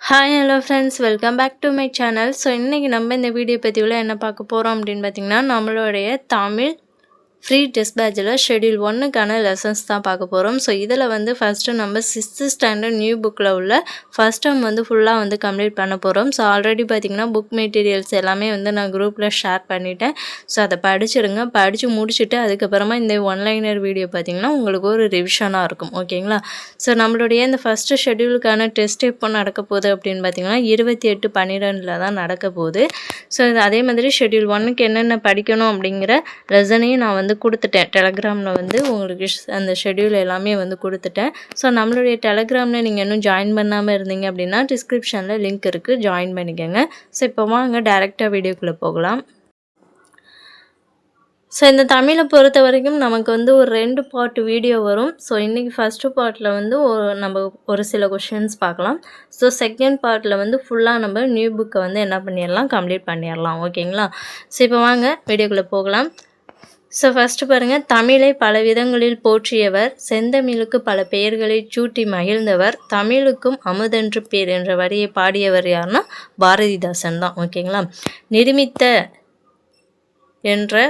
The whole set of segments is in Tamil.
Hi hello friends, welcome back to my channel. So இன்றைக்கி நம்ம இந்த வீடியோ பதிவில் என்ன பார்க்க போகிறோம் அப்படின்னு பார்த்திங்கன்னா, நம்மளுடைய தமிழ் ஃப்ரீ டெஸ்ட் பேட்சில் ஷெட்யூல் 1க்கான லெசன்ஸ் தான் பார்க்க போகிறோம். ஸோ இதில் வந்து ஃபஸ்ட்டு நம்ம 6th ஸ்டாண்டர்ட் நியூ புக்கில் உள்ள ஃபஸ்ட் டேர்ம் வந்து ஃபுல்லாக வந்து கம்ப்ளீட் பண்ண போகிறோம். ஸோ ஆல்ரெடி பார்த்திங்கன்னா புக் மெட்டீரியல்ஸ் எல்லாமே வந்து நான் குரூப்பில் ஷேர் பண்ணிட்டேன். ஸோ அதை படிச்சிடுங்க. படித்து முடிச்சுட்டு அதுக்கப்புறமா இந்த ஒன்லைனர் வீடியோ பார்த்திங்கன்னா உங்களுக்கு ஒரு ரிவிஷனாக இருக்கும். ஓகேங்களா? ஸோ நம்மளுடைய இந்த ஃபஸ்ட்டு ஷெட்யூலுக்கான டெஸ்ட் எப்போ நடக்க போகுது அப்படின்னு பார்த்திங்கன்னா 28/12 தான் நடக்க போகுது. ஸோ அதே மாதிரி ஷெட்யூல் 1க்கு என்னென்ன படிக்கணும் அப்படிங்கிற லெசனையும் நான் வந்து கொடுத்துட்டேன். டெலகிராமில் வந்து உங்களுக்கு அந்த ஷெட்யூல் எல்லாமே வந்து கொடுத்துட்டேன். ஸோ நம்மளுடைய டெலகிராமில் நீங்கள் இன்னும் ஜாயின் பண்ணாமல் இருந்தீங்க அப்படின்னா டிஸ்கிரிப்ஷனில் லிங்க் இருக்குது, ஜாயின் பண்ணிக்கோங்க. ஸோ இப்போ வாங்க டேரெக்டாக வீடியோக்குள்ளே போகலாம். ஸோ இந்த தமிழை பொறுத்த வரைக்கும் நமக்கு வந்து ஒரு 2 பார்ட் வீடியோ வரும். ஸோ இன்றைக்கி ஃபஸ்ட்டு பார்ட்டில் வந்து நம்ம ஒரு சில கொஷின்ஸ் பார்க்கலாம். ஸோ செகண்ட் பார்ட்டில் வந்து ஃபுல்லாக நம்ம நியூ புக்கை வந்து என்ன பண்ணிடலாம், கம்ப்ளீட் பண்ணிடலாம். ஓகேங்களா? ஸோ இப்போ வாங்க வீடியோக்குள்ளே போகலாம். ஸோ ஃபஸ்ட்டு பாருங்கள், தமிழை பல விதங்களில் போற்றியவர், செந்தமிழுக்கு பல பெயர்களை சூட்டி மகிழ்ந்தவர், தமிழுக்கும் அமுதென்று பேர் என்ற வரியை பாடியவர் யாருன்னா பாரதிதாசன் தான். ஓகேங்களா? நிருமித்த என்ற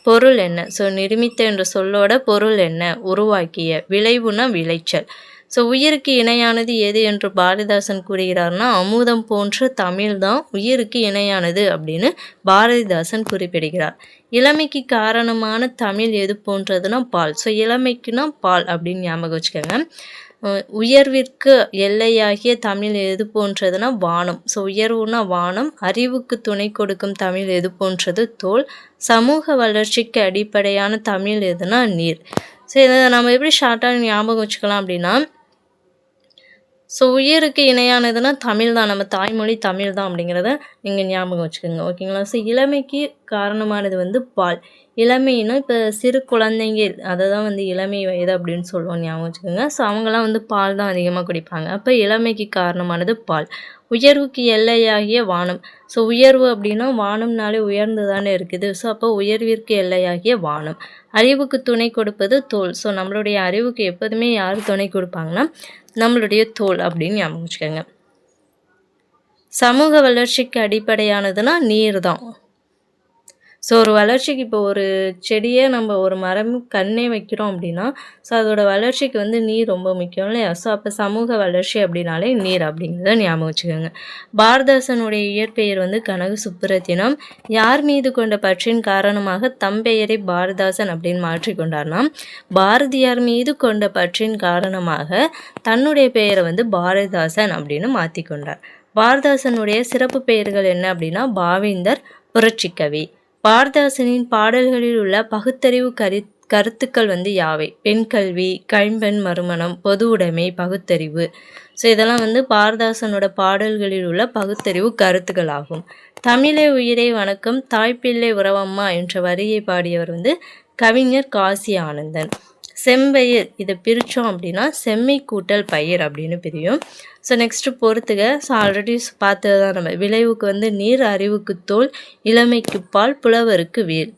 பொருள் என்ன? ஸோ நிருமித்த என்ற சொல்லோட பொருள் என்ன? உருவாக்கிய. விளைவுனா விளைச்சல். ஸோ உயிருக்கு இணையானது எது என்று பாரதிதாசன் கூறுகிறார்னா அமுதம் போன்ற தமிழ் தான் உயிருக்கு இணையானது அப்படின்னு பாரதிதாசன் குறிப்பிடுகிறார். இளமைக்கு காரணமான தமிழ் எது போன்றதுன்னா பால். ஸோ இளமைக்குன்னா பால் அப்படின்னு ஞாபகம் வச்சுக்கோங்க. உயர்விற்கு எல்லையாகிய தமிழ் எது போன்றதுன்னா வானம். ஸோ உயர்வுனா வானம். அறிவுக்கு துணை கொடுக்கும் தமிழ் எது போன்றது தோல். சமூக வளர்ச்சிக்கு அடிப்படையான தமிழ் எதுனா நீர். ஸோ இதை நம்ம எப்படி ஷார்ட்டாக ஞாபகம் வச்சுக்கலாம் அப்படின்னா, ஸோ உயிருக்கு இணையானதுன்னா தமிழ் தான், நம்ம தாய்மொழி தமிழ் தான் அப்படிங்கிறத நீங்கள் ஞாபகம் வச்சுக்கோங்க. ஓகேங்களா? ஸோ இளமைக்கு காரணமானது வந்து பால். இளமைன்னா இப்போ சிறு குழந்தைங்க அதை தான் வந்து இளமை வயது அப்படின்னு சொல்லுவோம், ஞாபகம் வச்சுக்கோங்க. ஸோ அவங்களாம் வந்து பால் தான் அதிகமாக குடிப்பாங்க. அப்போ இளமைக்கு காரணமானது பால். உயர்வுக்கு எல்லையாகிய வானம். ஸோ உயர்வு அப்படின்னா வானம்னாலே உயர்ந்து தானே இருக்குது. ஸோ அப்போ உயர்விற்கு எல்லையாகிய வானம். அறிவுக்கு துணை கொடுப்பது தோல். ஸோ நம்மளுடைய அறிவுக்கு எப்போதுமே யார் துணை கொடுப்பாங்கன்னா நம்மளுடைய தோல் அப்படின்னு ஞாபகம் வச்சுக்கோங்க. சமூக வளர்ச்சிக்கு அடிப்படையானதுன்னா நீர் தான். ஸோ ஒரு வளர்ச்சிக்கு இப்போ ஒரு செடியே நம்ம ஒரு மரம் கண்ணே வைக்கிறோம் அப்படின்னா ஸோ அதோட வளர்ச்சிக்கு வந்து நீர் ரொம்ப முக்கியம் இல்லையா? ஸோ அப்போ சமூக வளர்ச்சி அப்படின்னாலே நீர் அப்படிங்கிறத ஞாபகம் வச்சுக்கோங்க. பாரதாசனுடைய இயற்பெயர் வந்து கனகு சுப்புரத்தினம். யார் மீது கொண்ட பற்றின் காரணமாக தம் பெயரை பாரதாசன் அப்படின்னு மாற்றிக்கொண்டார்னா பாரதியார் மீது கொண்ட பற்றின் காரணமாக தன்னுடைய பெயரை வந்து பாரதிதாசன் அப்படின்னு மாற்றிக்கொண்டார். பாரதாசனுடைய சிறப்பு பெயர்கள் என்ன அப்படின்னா பாவேந்தர், புரட்சிக்கவி. பாரதாசனின் பாடல்களில் உள்ள பகுத்தறிவு கருத்துக்கள் வந்து யாவை? பெண் கல்வி, கைம்பெண் மறுமணம், பொது உடைமை, பகுத்தறிவு. ஸோ இதெல்லாம் வந்து பாரதாசனோட பாடல்களில் உள்ள பகுத்தறிவு கருத்துக்கள் ஆகும். தமிழே உயிரே வணக்கம், தாய்ப்பிள்ளை உறவம்மா என்ற வரியை பாடியவர் வந்து கவிஞர் காசி ஆனந்தன். செம்பயிர், இதை பிரித்தோம் அப்படின்னா செம்மை கூட்டல் பயிர் அப்படின்னு பிரியும். ஸோ நெக்ஸ்ட்டு பொறுத்துக. ஸோ ஆல்ரெடி பார்த்தது தான் நம்ம. விளைவுக்கு வந்து நீர், அறிவுக்கு தோல், இளமைக்கு பால், புலவருக்கு வேல்.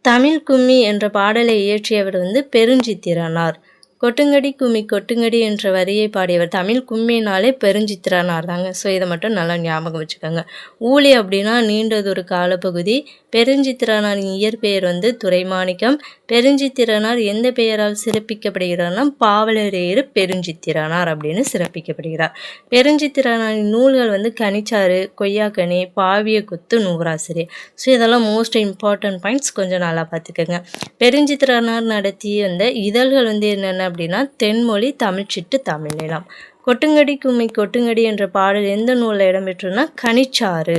தமிழ் கும்மி என்ற பாடலை இயற்றியவர் வந்து பெருஞ்சித்திரனார். கொட்டுங்கடி கும்மி கொட்டுங்கடி என்ற வரியை பாடியவர். தமிழ் கும்மினாலே பெருஞ்சித்திரனார் தாங்க. ஸோ இதை மட்டும் நல்லா ஞாபகம் வச்சுக்கோங்க. ஊழி அப்படின்னா நீண்டதொரு காலப்பகுதி. பெருஞ்சித்திரனாரின் இயற்பெயர் வந்து துரைமாணிக்கம். பெருஞ்சித்திரனார் எந்த பெயரால் சிறப்பிக்கப்படுகிறார்னா பாவலரேறு பெருஞ்சித்திரனார் அப்படின்னு சிறப்பிக்கப்படுகிறார். பெருஞ்சித்திரனாரின் நூல்கள் வந்து கனிச்சாறு, கொய்யாக்கனி, பாவிய கொத்து, நூறாசிரியர். ஸோ இதெல்லாம் மோஸ்ட் இம்பார்ட்டன்ட் பாயிண்ட்ஸ், கொஞ்சம் நல்லா பார்த்துக்கோங்க. பெருஞ்சித்திரனார் நடத்திய அந்த இதழ்கள் வந்து என்னென்ன அப்படின்னா தென்மொழி, தமிழ்ச்சிட்டு, தமிழ்நிலம். கொட்டுங்கடி கும்மி கொட்டுங்கடி என்ற பாடல் எந்த நூலில் இடம்பெற்றுன்னா கனிச்சாறு.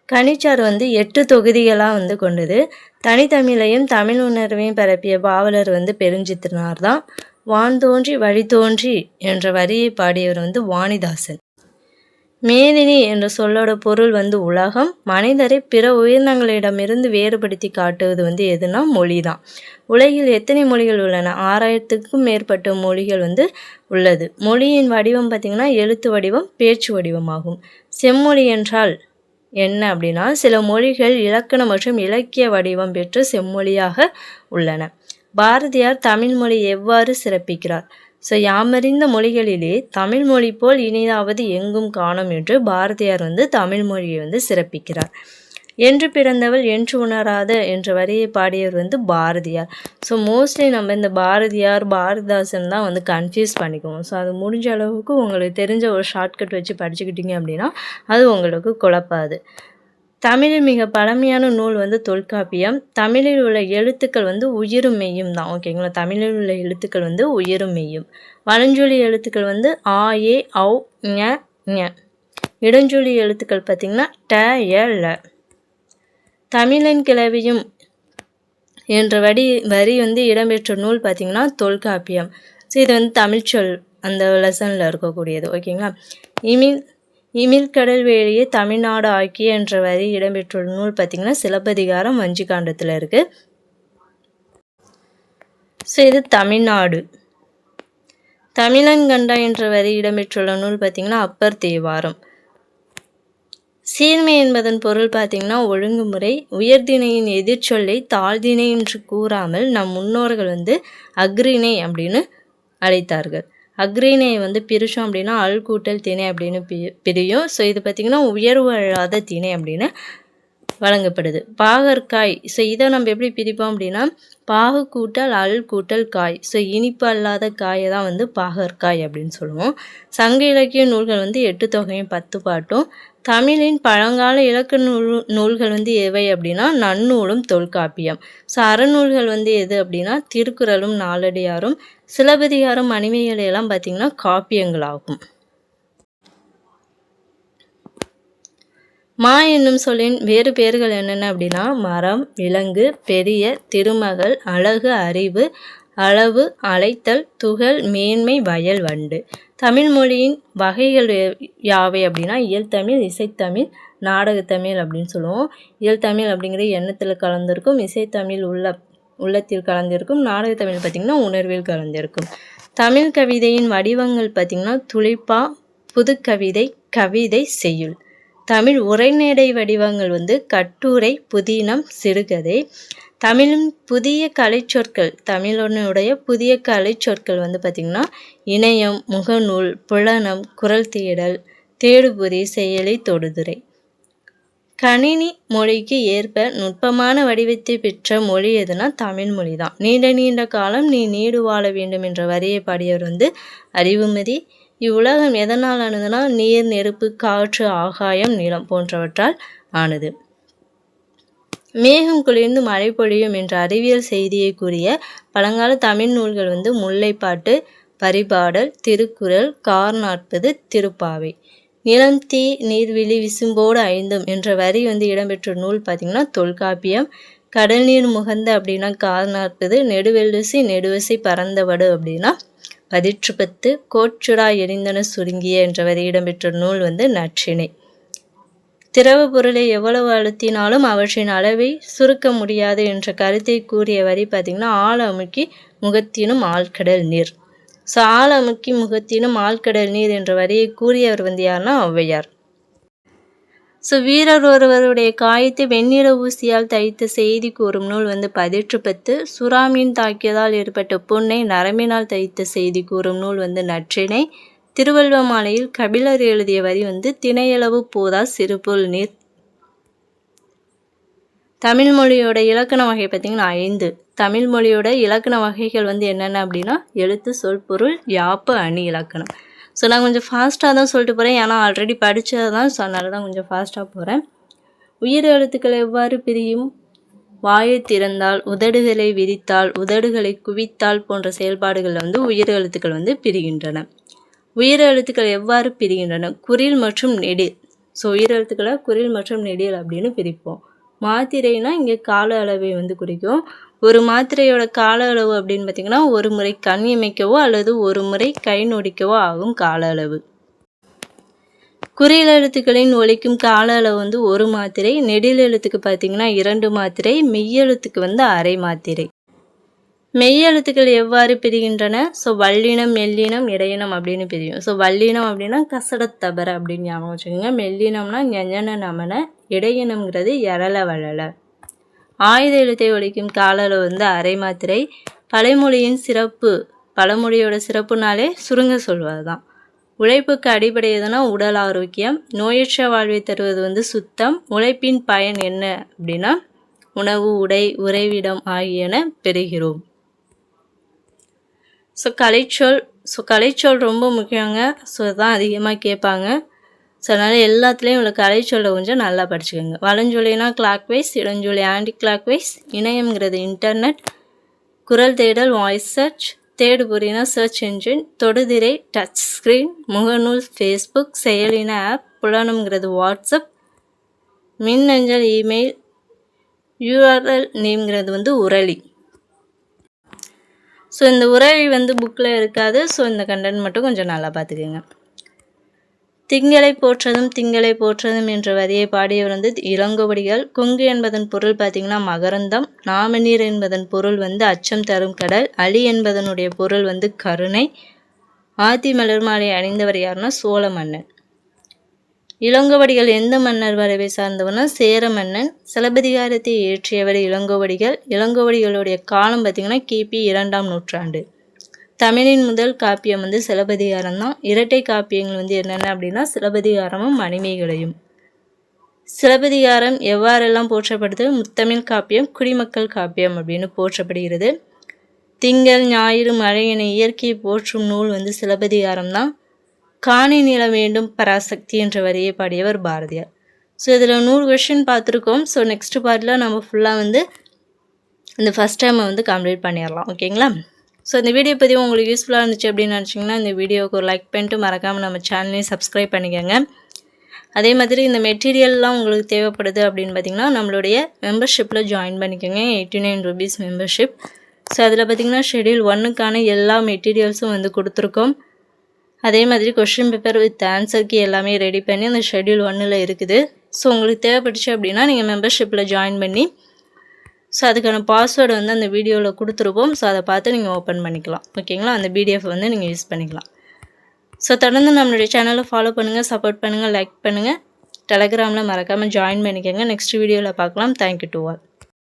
கனிச்சாறு வந்து 8 தொகுதிகளாக வந்து கொண்டது. தனித்தமிழையும் தமிழ் உணர்வையும் பரப்பிய பாவலர் வந்து பெருஞ்சித்திரனார் தான். வான் தோன்றி வழி தோன்றி என்ற வரியை பாடியவர் வந்து வாணிதாசன். மேதினி என்ற சொல்லோட பொருள் வந்து உலகம். மனிதரை பிற உயிரினங்களிடமிருந்து வேறுபடுத்தி காட்டுவது வந்து எதுனா மொழி தான். உலகில் எத்தனை மொழிகள் உள்ளன? 6000க்கும் மேற்பட்ட மொழிகள் வந்து உள்ளது. மொழியின் வடிவம் பார்த்திங்கன்னா எழுத்து வடிவம், பேச்சு வடிவமாகும். செம்மொழி என்றால் என்ன அப்படின்னா சில மொழிகள் இலக்கண மற்றும் இலக்கிய வடிவம் பெற்று செம்மொழியாக உள்ளன. பாரதியார் தமிழ் மொழி எவ்வாறு சிறப்பிக்கிறார்? ஸோ யாமறிந்த மொழிகளிலே தமிழ் மொழி போல் இனிதாவது எங்கும் காணோம் என்று பாரதியார் வந்து தமிழ் மொழியை வந்து சிறப்பிக்கிறார். என்று பிறந்தவள் என்று உணராத என்ற வரியை பாடியவர் வந்து பாரதியார். ஸோ மோஸ்ட்லி நம்ம இந்த பாரதியார் பாரதிதாசன் தான் வந்து கன்ஃபியூஸ் பண்ணிக்குவோம். ஸோ அது முடிஞ்ச அளவுக்கு உங்களுக்கு தெரிஞ்ச ஒரு ஷார்ட்கட் வச்சு படிச்சுக்கிட்டீங்க அப்படின்னா அது உங்களுக்கு குழப்பாது. தமிழில் மிக பழமையான நூல் வந்து தொல்காப்பியம். தமிழில் உள்ள எழுத்துக்கள் வந்து உயிரும் மெய்யும் தான். ஓகேங்களா, தமிழில் உள்ள எழுத்துக்கள் வந்து உயிரும் மெய்யும். வலஞ்சொலி எழுத்துக்கள் வந்து ஆ ஏ ஔ ஞ ஞ. இடஞ்சொலி எழுத்துக்கள் பார்த்திங்கன்னா ட ய ல. தமிழன் கிளவியும் என்ற வரி வந்து இடம்பெற்ற நூல் பார்த்திங்கன்னா தொல்காப்பியம். ஸோ இது வந்து தமிழ்ச்சொல் அந்த லெசனில் இருக்கக்கூடியது. ஓகேங்களா. இமிழ்கடல் வேலியை தமிழ்நாடு ஆக்கிய என்ற வரி இடம்பெற்றுள்ள நூல் பார்த்திங்கன்னா சிலப்பதிகாரம் வஞ்சிகாண்டத்தில் இருக்குது. ஸோ இது தமிழ்நாடு. தமிழன் கண்டா என்ற வரி இடம்பெற்றுள்ள நூல் பார்த்திங்கன்னா அப்பர் தேவாரம். சீர்மை என்பதன் பொருள் பார்த்திங்கன்னா ஒழுங்குமுறை. உயர்திணையின் எதிர்ச்சொல்லை தாழ்திணை என்று கூறாமல் நம் முன்னோர்கள் வந்து அக்ரிணை அப்படின்னு அழைத்தார்கள். அக்ரிணையை வந்து பிரித்தோம் அப்படின்னா அல் கூட்டல் திணை அப்படின்னு பிரியும். ஸோ இது பார்த்திங்கன்னா உயர்வு அல்லாத திணை அப்படின்னு வழங்கப்படுது. பாகற்காய். ஸோ இதை நம்ம எப்படி பிரிப்போம் அப்படின்னா பாகு கூட்டல் அல் கூட்டல் காய். ஸோ இனிப்பு அல்லாத காயை தான் வந்து பாகற்காய் அப்படின்னு சொல்லுவோம். சங்க இலக்கிய நூல்கள் வந்து 8 தொகையும் 10 பாட்டும். தமிழின் பழங்கால இலக்க நூல்கள் வந்து எவை அப்படின்னா நன்னூலும் தொல்காப்பியம். ஸோ அறநூல்கள் வந்து எது அப்படின்னா திருக்குறளும் நாலடியாரும். சிலப்பதிகாரம் மணிமேகலை எல்லாம் பார்த்திங்கன்னா காப்பியங்களாகும். மா என்னும் சொல்லின் வேறு பெயர்கள் என்னென்ன அப்படின்னா மரம், விலங்கு, பெரிய, திருமகள், அழகு, அறிவு, அளவு, அழைத்தல், துகள், மேன்மை, வயல், வண்டு. தமிழ் மொழியின் வகைகள் யாவை அப்படின்னா இயல்தமிழ், இசைத்தமிழ், நாடகத்தமிழ் அப்படின்னு சொல்லுவோம். இயல்தமிழ் அப்படிங்கிறது எண்ணத்தில் கலந்திருக்கும். இசைத்தமிழ் உள்ளத்தில் கலந்திருக்கும். நாடகத்தமிழ் பார்த்திங்கன்னா உணர்வில் கலந்திருக்கும். தமிழ் கவிதையின் வடிவங்கள் பார்த்திங்கன்னா துளிப்பா, புதுக்கவிதை, கவிதை, செய்யுள். தமிழ் உரைநடை வடிவங்கள் வந்து கட்டுரை, புதினம், சிறுகதை. தமிழின் புதிய கலைச்சொற்கள், தமிழனுடைய புதிய கலைச்சொற்கள் வந்து பார்த்திங்கன்னா இணையம், முகநூல், புலனம், குரல் தேடல், தேடுபொறி, செயலி, தொடுதுறை. கணினி மொழிக்கு ஏற்ப நுட்பமான வடிவத்தை பெற்ற மொழி எதுனா தமிழ் மொழி தான். நீண்ட நீண்ட காலம் நீ நீடு வாழ வேண்டும் என்ற வரியை பாடியவர் வந்து அறிவுமதி. இவ்வுலகம் எதனால் ஆனதுன்னா நீர், நெருப்பு, காற்று, ஆகாயம், நிலம் போன்றவற்றால் ஆனது. மேகம் குளிர்ந்து மழை பொழியும் என்ற அறிவியல் செய்தியை கூறிய பழங்கால தமிழ் நூல்கள் வந்து முல்லைப்பாட்டு, பரிபாடல், திருக்குறள், கார் 40, திருப்பாவை. நிலம், தீ, நீர்வெளி, விசும்போடு ஐந்தும் என்ற வரி வந்து இடம்பெற்ற நூல் பார்த்திங்கன்னா தொல்காப்பியம். கடல் நீர் முகந்த அப்படின்னா கார் 40, நெடுவெல்லுசி நெடுவசி பறந்தவடு அப்படின்னா 10. கோச்சுடா எரிந்தன சுருங்கிய என்ற வரி இடம்பெற்ற நூல் வந்து நற்றிணை. திரவ பொருளை எவ்வளவு அழுத்தினாலும் அவற்றின் அளவை சுருக்க முடியாது என்ற கருத்தை கூறிய வரி பார்த்திங்கன்னா ஆள் அமுக்கி முகத்தினும் ஆழ்கடல் நீர். ஸோ ஆள் அமுக்கி முகத்தினும் ஆழ்கடல் நீர் என்ற வரியை கூறியவர் வந்து யாருன்னா ஔவையார். ஸோ வீரர் ஒருவருடைய காயத்தை வெண்ணிற ஊசியால் தைத்த செய்தி கூறும் நூல் வந்து 10. சுறாமீன் தாக்கியதால் ஏற்பட்ட புண்ணை நரம்பினால் தைத்த செய்தி கூறும் நூல் வந்து நற்றிணை. திருவள்ளுவ மாலையில் கபிலர் எழுதிய வரி வந்து திணையளவு போதா சிறுபுல் நீர். தமிழ் மொழியோட இலக்கண வகை பார்த்திங்கன்னா 5. தமிழ் மொழியோட இலக்கண வகைகள் வந்து என்னென்ன அப்படின்னா எழுத்து, சொல், பொருள், யாப்பு, அணி, இலக்கணம். ஸோ நான் கொஞ்சம் ஃபாஸ்ட்டாக தான் சொல்லிட்டு போகிறேன், ஏன்னா ஆல்ரெடி படித்தது தான். ஸோ அதனால தான் கொஞ்சம் ஃபாஸ்ட்டாக போகிறேன். உயிர் எழுத்துக்கள் எவ்வாறு பிரியும்? வாயை திறந்தால், உதடுகளை விரித்தால், உதடுகளை குவித்தால் போன்ற செயல்பாடுகளில் வந்து உயிர் எழுத்துக்கள் வந்து பிரிகின்றன. உயிர் எழுத்துக்கள் எவ்வாறு பிரிகின்றன? குறில் மற்றும் நெடில். ஸோ உயிர் எழுத்துக்களை குறில் மற்றும் நெடில் அப்படின்னு பிரிப்போம். மாத்திரைனா இங்கே கால அளவை வந்து குறிக்கும். ஒரு மாத்திரையோட கால அளவு அப்படின்னு பார்த்திங்கன்னா ஒரு முறை கண் இமைக்கவோ அல்லது ஒரு முறை கை நொடிக்கவோ ஆகும் கால அளவு. குறில் எழுத்துக்களின் ஒலிக்கும் கால அளவு வந்து 1 மாத்திரை. நெடில் எழுத்துக்கு பார்த்திங்கன்னா 2 மாத்திரை. மெய்யெழுத்துக்கு வந்து அரை மாத்திரை. மெய்யெழுத்துக்கள் எவ்வாறு பிரிகின்றன? ஸோ வல்லினம், மெல்லினம், இடையினம் அப்படின்னு பிரியும். ஸோ வல்லினம் அப்படின்னா கசடத்தபர அப்படின்னு ஞாபகம் வச்சுக்கோங்க. மெல்லினம்னா ஞஞன நமன. இடையினம்ங்கிறது எழல வளல. ஆயுத எழுத்தை ஒலிக்கும் கால அளவு வந்து அரை மாத்திரை. பழைமொழியின் சிறப்பு பழமொழியோட சிறப்புனாலே சுருங்க சொல்வது தான். உழைப்புக்கு அடிப்படை எதுனா உடல் ஆரோக்கியம். நோயற்ற வாழ்வை தருவது வந்து சுத்தம். உழைப்பின் பயன் என்ன அப்படின்னா உணவு, உடை, உறைவிடம் ஆகியன பெறுகிறோம். கலைச்சொல் ரொம்ப முக்கியங்க. தான் அதிகமாக கேட்பாங்க. அதனால் எல்லாத்துலேயும் உள்ள கலைச்சொல்லை கொஞ்சம் நல்லா படிச்சுக்கோங்க. வலஞ்சொல்லினா கிளாக் வைஸ், இடஞ்சொல்லி ஆன்டி கிளாக் வைஸ், இணையம்ங்கிறது இன்டர்நெட், குரல் தேடல் வாய்ஸ் சர்ச், தேடு பொறினா சர்ச் என்ஜின், தொடுதிரை டச் ஸ்க்ரீன், முகநூல் ஃபேஸ்புக், செயலின ஆப், புலனுங்கிறது வாட்ஸ்அப், மின்னஞ்சல் இமெயில், யூஆர்எல் நேம்ங்கிறது வந்து உரளி. இந்த உரளி வந்து புக்கில் இருக்காது. இந்த கண்டென்ட் மட்டும் கொஞ்சம் நல்லா பார்த்துக்கோங்க. திங்களை போற்றதும் என்ற வரியை பாடியவர் வந்து இளங்கோவடிகள். கொங்கு என்பதன் பொருள் பார்த்திங்கன்னா மகரந்தம். நாமநீர் என்பதன் பொருள் வந்து அச்சம் தரும் கடல். அலி என்பதனுடைய பொருள் வந்து கருணை. ஆத்தி மலர் மாலை அணிந்தவர் யாருன்னா சோழ மன்னன். இளங்கோவடிகள் எந்த மன்னர் வரைவை சார்ந்தவர்னா சேர மன்னன். சிலப்பதிகாரத்தை இயற்றியவர் இளங்கோவடிகள். இளங்கோவடிகளுடைய காலம் பார்த்திங்கன்னா கிபி 2ஆம் நூற்றாண்டு. தமிழின் முதல் காப்பியம் வந்து சிலப்பதிகாரம் தான். இரட்டை காப்பியங்கள் வந்து என்னென்ன அப்படின்னா சிலப்பதிகாரமும் மணிமேகலையும். சிலப்பதிகாரம் எவ்வாறெல்லாம் போற்றப்படுது? முத்தமிழ் காப்பியம், குடிமக்கள் காப்பியம் அப்படின்னு போற்றப்படுகிறது. திங்கள், ஞாயிறு, மழை என இயற்கையை போற்றும் நூல் வந்து சிலப்பதிகாரம் தான். காணி நில வேண்டும் பராசக்தி என்ற வரியை பாடியவர் பாரதியார். இதில் 100 கொஷின் பார்த்துருக்கோம். நெக்ஸ்ட் பார்ட்டில் நம்ம ஃபுல்லாக வந்து இந்த ஃபஸ்ட் டைமை வந்து கம்ப்ளீட் பண்ணிடலாம். ஓகேங்களா? இந்த வீடியோ பற்றி உங்களுக்கு யூஸ்ஃபுல்லாக இருந்துச்சு அப்படின்னு நினச்சிங்கன்னா இந்த வீடியோவுக்கு ஒரு லைக் பண்ணிட்டு மறக்காமல் நம்ம சேனலையும் சப்ஸ்கிரைப் பண்ணிக்கோங்க. அதே மாதிரி இந்த மெட்டீரியல்லாம் உங்களுக்கு தேவைப்படுது அப்படின்னு பார்த்திங்கன்னா நம்மளுடைய மெம்பர்ஷிப்பில் ஜாயின் பண்ணிக்கோங்க. 89 rupees மெம்பர்ஷிப். அதில் பார்த்திங்கன்னா ஷெட்யூல் 1க்கான எல்லா மெட்டீரியல்ஸும் வந்து கொடுத்துருக்கோம். அதே மாதிரி கொஷின் பேப்பர் வித் ஆன்சருக்கு எல்லாமே ரெடி பண்ணி அந்த ஷெட்யூல் 1ல் இருக்குது. உங்களுக்கு தேவைப்பட்டுச்சு அப்படின்னா நீங்கள் மெம்பர்ஷிப்பில் ஜாயின் பண்ணி அதுக்கான பாஸ்வேர்டு வந்து அந்த வீடியோவில் கொடுத்துருப்போம். அதை பார்த்து நீங்கள் ஓப்பன் பண்ணிக்கலாம். ஓகேங்களா? அந்த பிடிஎஃப் வந்து நீங்கள் யூஸ் பண்ணிக்கலாம். தொடர்ந்து நம்மளுடைய சேனலை ஃபாலோ பண்ணுங்கள், சப்போர்ட் பண்ணுங்கள், லைக் பண்ணுங்கள். டெலகிராமில் மறக்காமல் ஜாயின் பண்ணிக்கோங்க. நெக்ஸ்ட் வீடியோவில் பார்க்கலாம். Thank you to all.